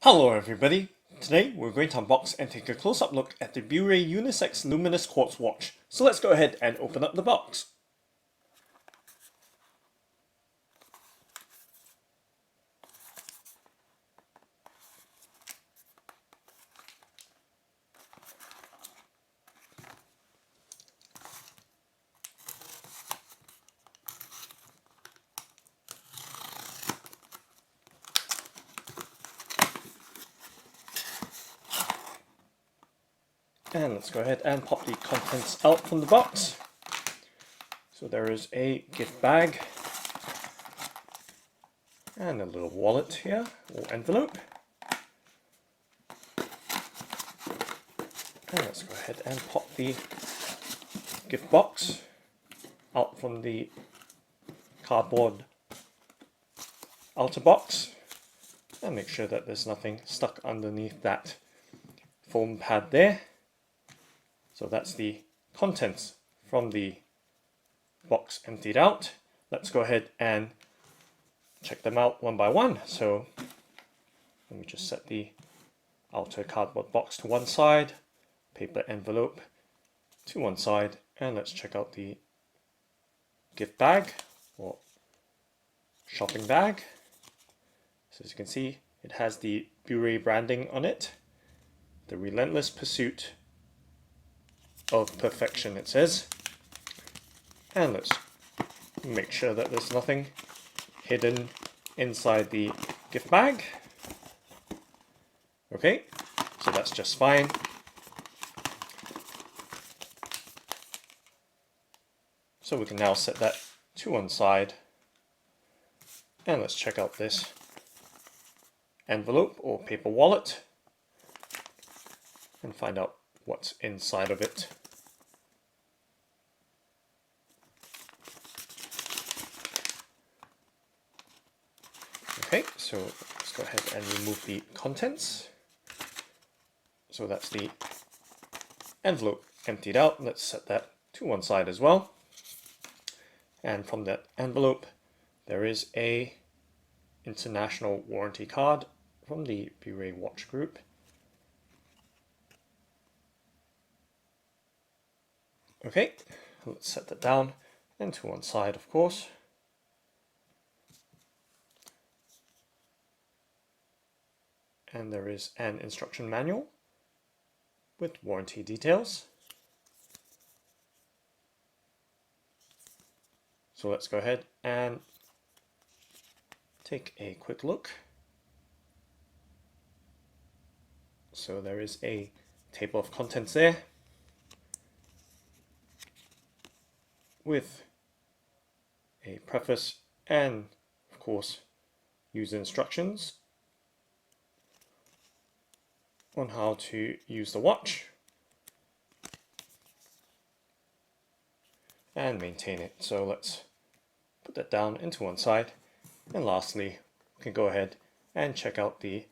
Hello everybody! Today we're going to unbox and take a close-up look at the BUREI Unisex Luminous Quartz watch. So let's go ahead and open up the box. And let's go ahead and pop the contents out from the box. So there is a gift bag and a little wallet here, or envelope. And let's go ahead and pop the gift box out from the cardboard outer box and make sure that there's nothing stuck underneath that foam pad there. So that's the contents from the box emptied out. Let's go ahead and check them out one by one. So let me just set the outer cardboard box to one side, paper envelope to one side, and let's check out the gift bag or shopping bag. So as you can see, it has the BUREI branding on it. The relentless pursuit of perfection, it says. And let's make sure that there's nothing hidden inside the gift bag. Okay, so that's just fine. So we can now set that to one side. And let's check out this envelope or paper wallet and find out what's inside of it. Okay, so let's go ahead and remove the contents. So that's the envelope emptied out. Let's set that to one side as well. And from that envelope, there is a international warranty card from the BUREI watch group. Okay, let's set that down and to one side, of course. And there is an instruction manual with warranty details. So let's go ahead and take a quick look. So there is a table of contents there with a preface and, of course, user instructions on how to use the watch and maintain it. So let's put that down into one side. And lastly, we can go ahead and check out the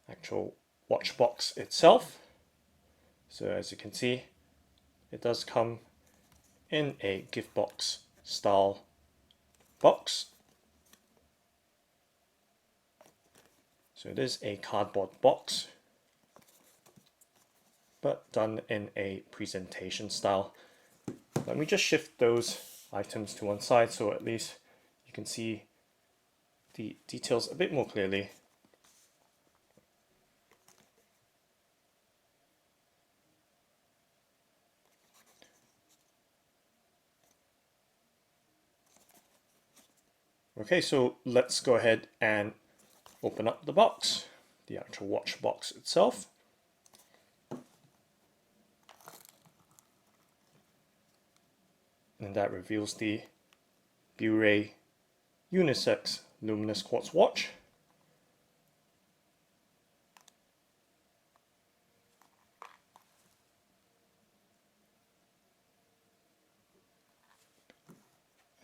actual watch box itself. So as you can see, it does come in a gift box style box. So it is a cardboard box, but done in a presentation style. Let me just shift those items to one side so at least you can see the details a bit more clearly. Okay, so let's go ahead and open up the box, the actual watch box itself. And that reveals the BUREI Unisex Luminous Quartz watch.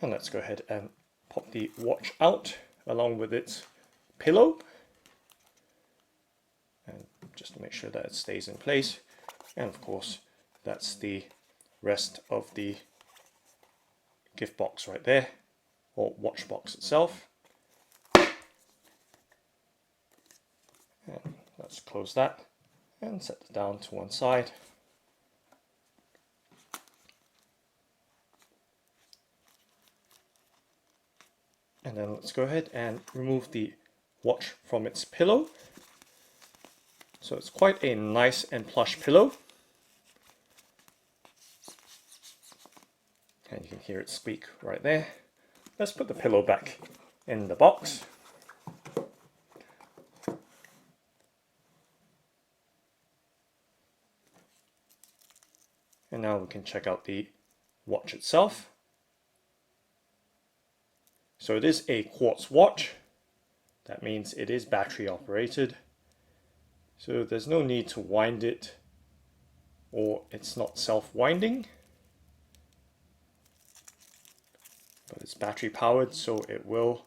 And let's go ahead and pop the watch out along with its pillow, and just to make sure that it stays in place. And of course, that's the rest of the gift box right there, or watch box itself. let's close that and set it down to one side. And then let's go ahead and remove the watch from its pillow. So it's quite a nice and plush pillow. And you can hear it squeak right there. Let's put the pillow back in the box. And now we can check out the watch itself. So it is a quartz watch. That means it is battery operated. So there's no need to wind it, or it's not self-winding. But it's battery powered, so it will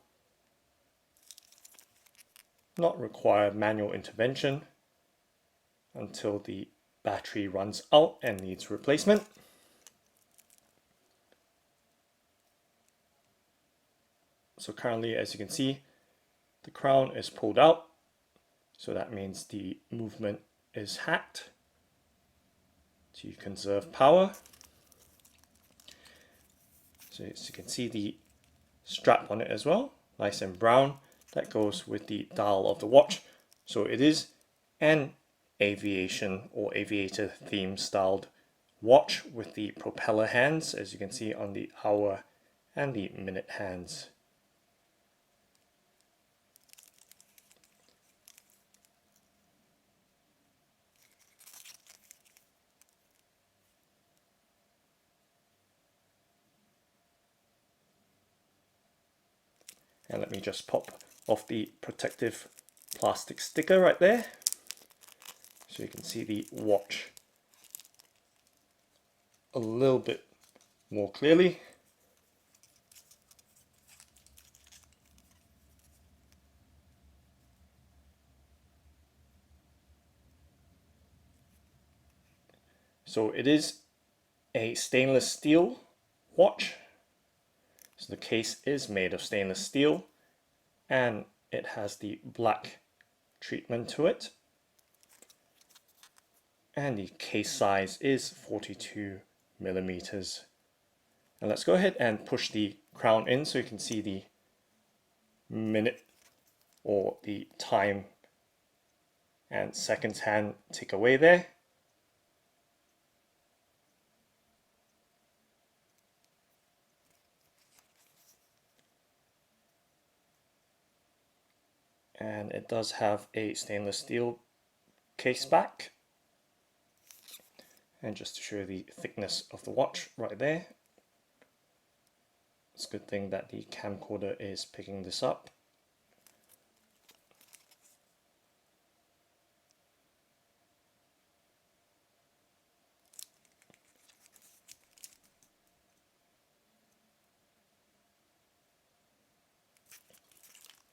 not require manual intervention until the battery runs out and needs replacement. So currently, as you can see, the crown is pulled out, so that means the movement is hacked to conserve power. So as you can see, the strap on it as well, nice and brown, that goes with the dial of the watch. So it is an aviation or aviator theme styled watch with the propeller hands, as you can see on the hour and the minute hands. And let me just pop off the protective plastic sticker right there, so you can see the watch a little bit more clearly. So it is a stainless steel watch. So the case is made of stainless steel and it has the black treatment to it. And the case size is 42 millimeters. And let's go ahead and push the crown in so you can see the minute or the time and seconds hand tick away there. And it does have a stainless steel case back. And just to show the thickness of the watch right there, it's a good thing that the camcorder is picking this up.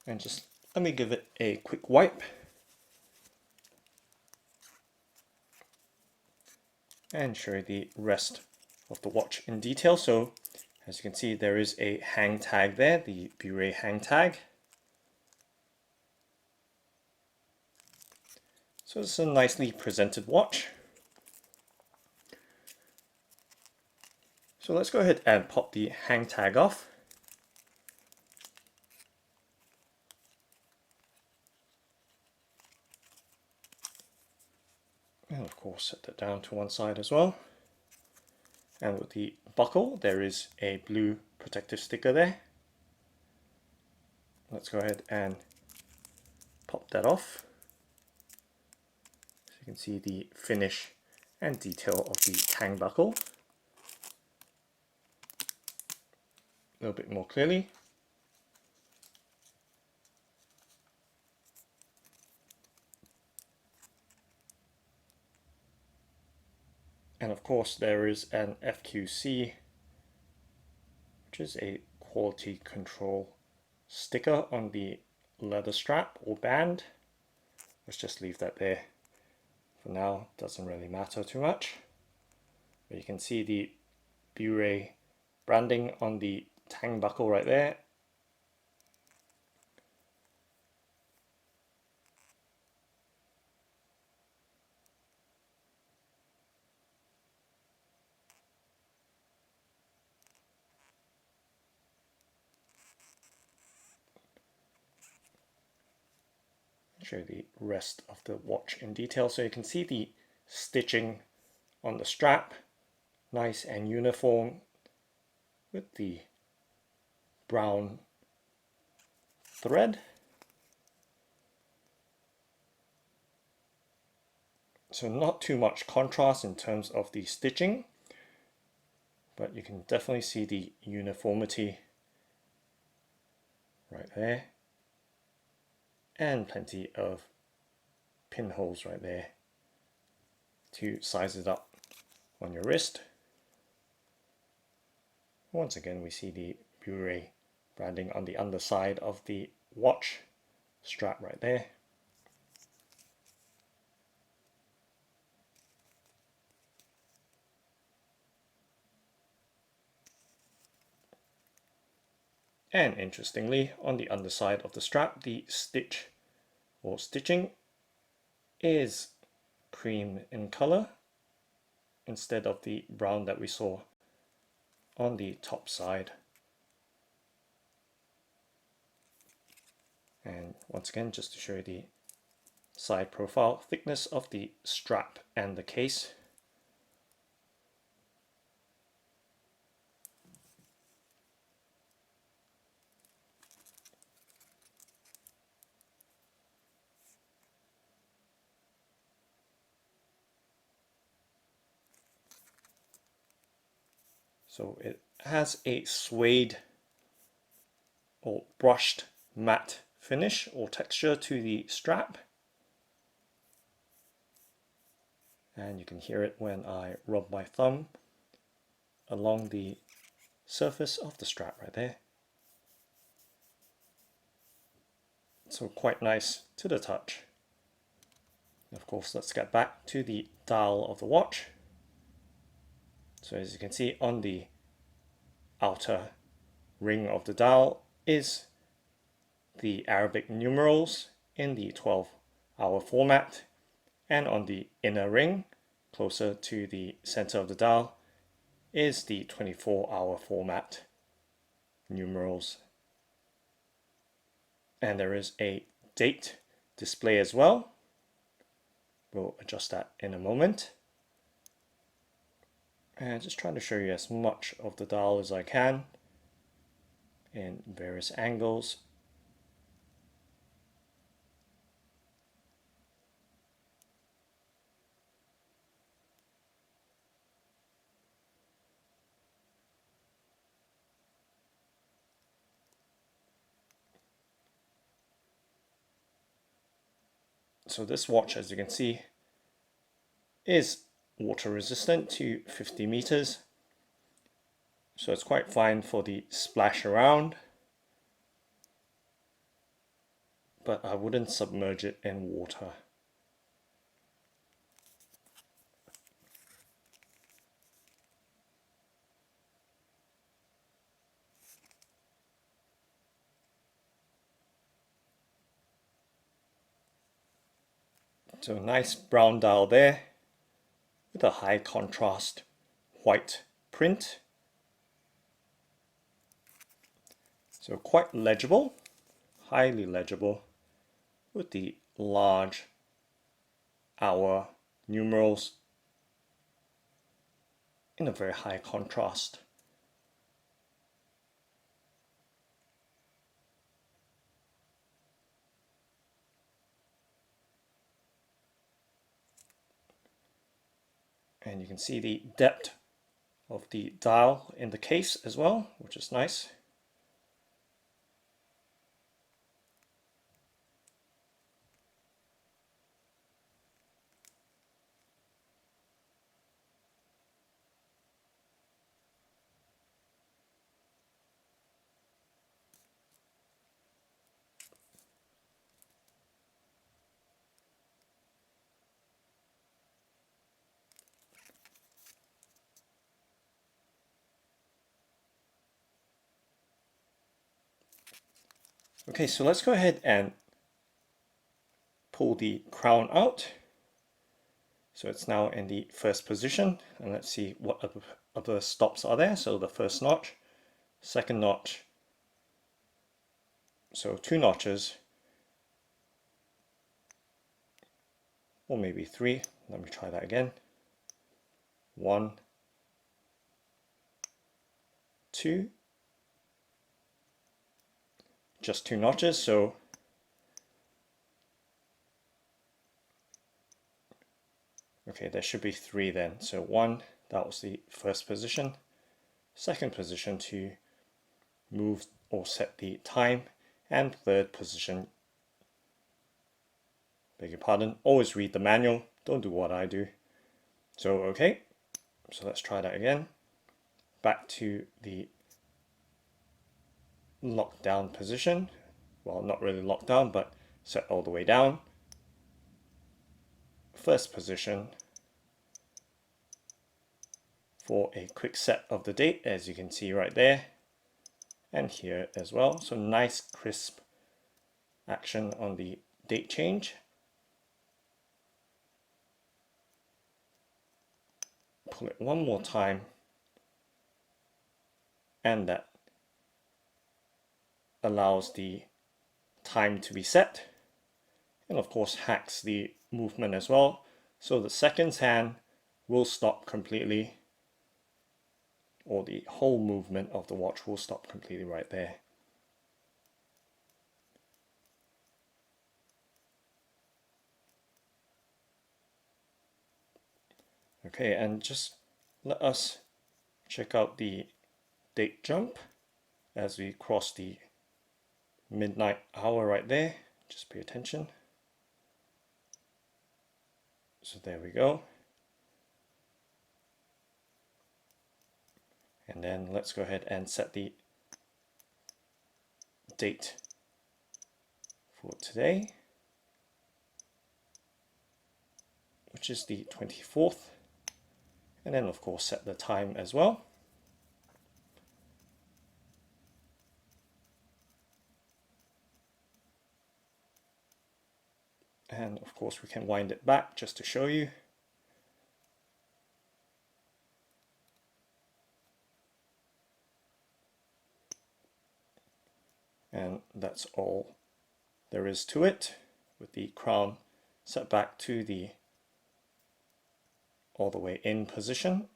And just let me give it a quick wipe. And show you the rest of the watch in detail. So as you can see, there is a hang tag there, the BUREI hang tag. So it's a nicely presented watch. So let's go ahead and pop the hang tag off. And of course set that down to one side as well. And with the buckle, there is a blue protective sticker there. Let's go ahead and pop that off. So you can see the finish and detail of the hang buckle a little bit more clearly. And of course there is an FQC, which is a quality control sticker on the leather strap or band. Let's just leave that there for now, doesn't really matter too much. But you can see the BUREI branding on the hang buckle right there. show the rest of the watch in detail. So you can see the stitching on the strap, nice and uniform with the brown thread. So not too much contrast in terms of the stitching, but you can definitely see the uniformity right there, and plenty of pinholes right there to size it up on your wrist. Once again, we see the BUREI branding on the underside of the watch strap right there. And interestingly, on the underside of the strap, the stitch or stitching is cream in color instead of the brown that we saw on the top side. And once again, just to show you the side profile thickness of the strap and the case. So it has a suede or brushed matte finish or texture to the strap. And you can hear it when I rub my thumb along the surface of the strap right there. So quite nice to the touch. Of course, let's get back to the dial of the watch. So as you can see, on the outer ring of the dial is the Arabic numerals in the 12-hour format, and on the inner ring, closer to the center of the dial, is the 24-hour format numerals. And there is a date display as well. We'll adjust that in a moment. And just trying to show you as much of the dial as I can in various angles. So this watch, as you can see, is water resistant to 50 meters. So it's quite fine for the splash around, but I wouldn't submerge it in water. So a nice brown dial there with a high contrast white print. So quite legible, highly legible, with the large hour numerals in a very high contrast. And you can see the depth of the dial in the case as well, which is nice. Okay, so let's go ahead and pull the crown out. So it's now in the first position, and let's see what other stops are there. So the first notch, second notch, so 2 notches, or maybe 3. Let me try that again. 1, 2, just 2 notches, so okay, there should be 3 then. So 1, that was the first position. Second position to move or set the time, and third position, beg your pardon, always read the manual, don't do what I do. So okay, so let's try that again. Back to the lockdown position. Well, not really lockdown, but set all the way down. First position for a quick set of the date, as you can see right there, and here as well. So nice crisp action on the date change. Pull it one more time, and that allows the time to be set, and of course hacks the movement as well, so the seconds hand will stop completely, or the whole movement of the watch will stop completely right there. Okay, and just let us check out the date jump as we cross the midnight hour right there. Just pay attention. So there we go. And then let's go ahead and set the date for today, which is the 24th. And then of course set the time as well. And of course we can wind it back just to show you. And that's all there is to it, with the crown set back to the all the way in position.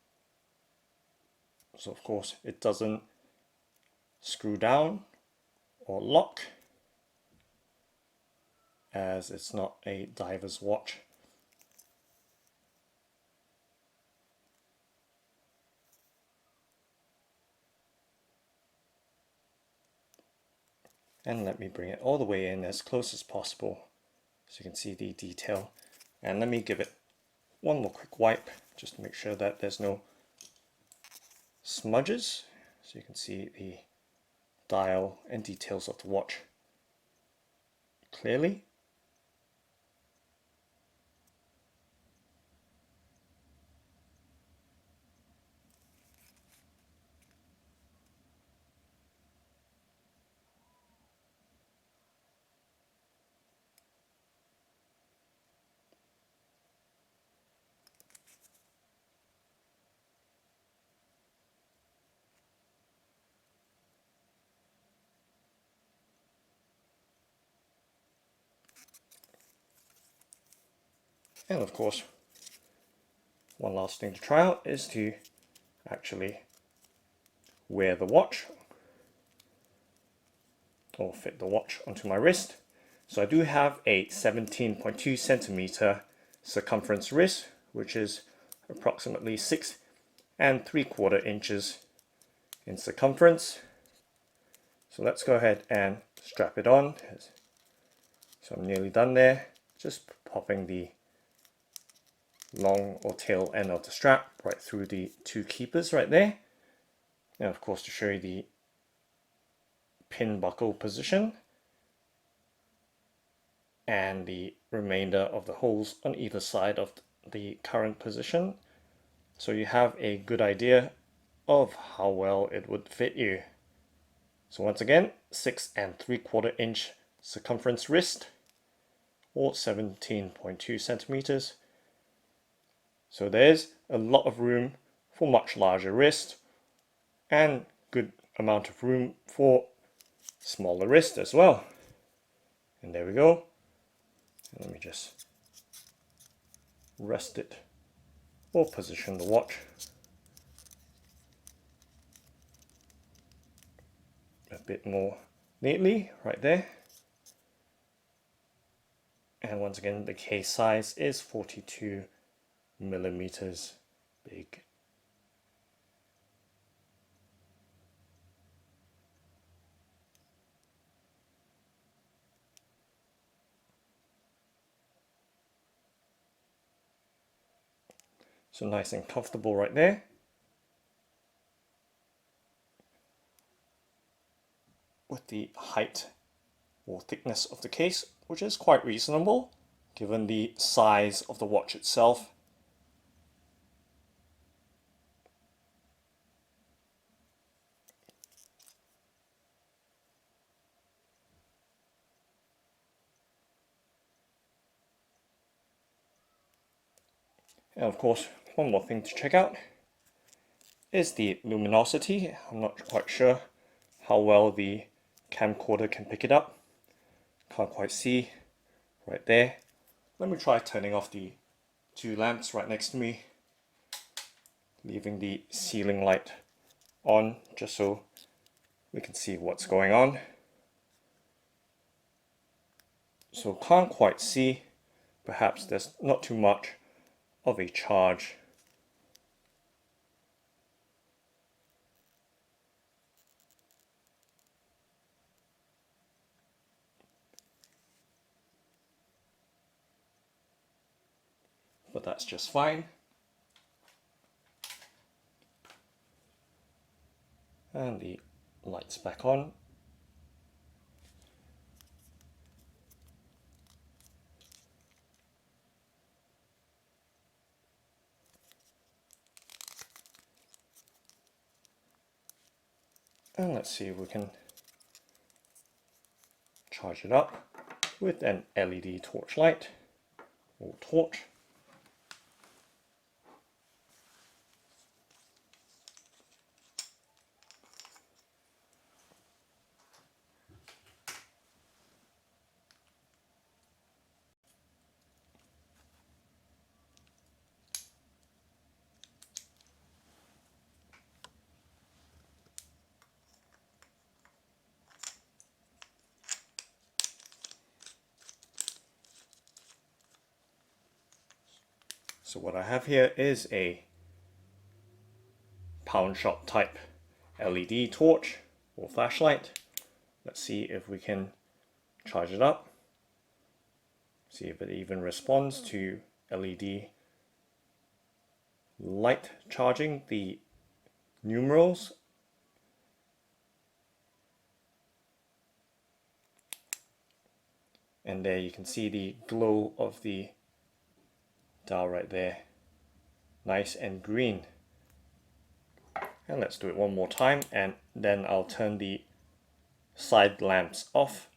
So of course it doesn't screw down or lock, as it's not a diver's watch. And let me bring it all the way in as close as possible so you can see the detail. And let me give it one more quick wipe just to make sure that there's no smudges, so you can see the dial and details of the watch clearly. And of course, one last thing to try out is to actually wear the watch, or fit the watch onto my wrist. So I do have a 17.2 centimeter circumference wrist, which is approximately 6 3/4 inches in circumference. So let's go ahead and strap it on. So I'm nearly done there. Just popping the long or tail end of the strap right through the 2 keepers right there. And of course, to show you the pin buckle position and the remainder of the holes on either side of the current position, so you have a good idea of how well it would fit you. So once again, 6 3/4 inch circumference wrist, or 17.2 centimeters. So there's a lot of room for much larger wrist, and good amount of room for smaller wrist as well. And there we go. And let me just rest it or position the watch a bit more neatly right there. And once again, the case size is 42 millimeters big. So nice and comfortable right there. With the height or thickness of the case, which is quite reasonable given the size of the watch itself. And of course, one more thing to check out is the luminosity. I'm not quite sure how well the camcorder can pick it up. Can't quite see right there. Let me try turning off the two lamps right next to me, leaving the ceiling light on just so we can see what's going on. So can't quite see. Perhaps there's not too much of a charge. But that's just fine. And the light's back on. And let's see if we can charge it up with an LED torchlight or torch. So what I have here is a pound shop type LED torch or flashlight. Let's see if we can charge it up. See if it even responds to LED light charging the numerals. And there you can see the glow of the dial right there. Nice and green. And let's do it one more time, and then I'll turn the side lamps off.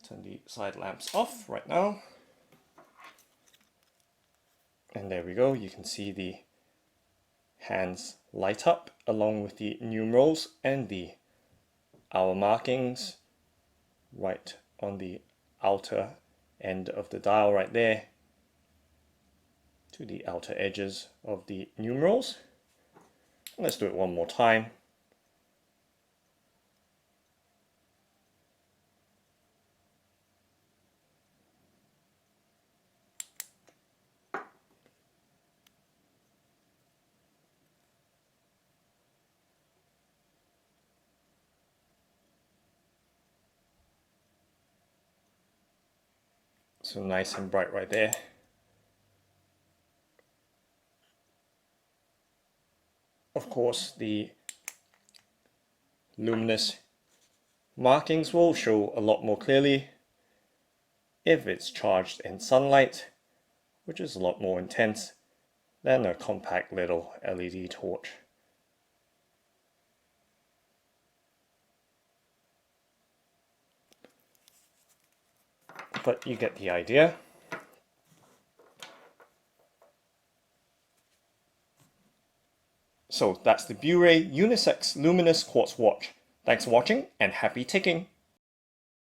Turn the side lamps off right now. And there we go, you can see the hands light up along with the numerals and the hour markings right on the outer end of the dial right there to the outer edges of the numerals. Let's do it one more time. So nice and bright right there. Of course, the luminous markings will show a lot more clearly if it's charged in sunlight, which is a lot more intense than a compact little LED torch. But you get the idea. So that's the BUREI Unisex Luminous Quartz watch. Thanks for watching and happy ticking!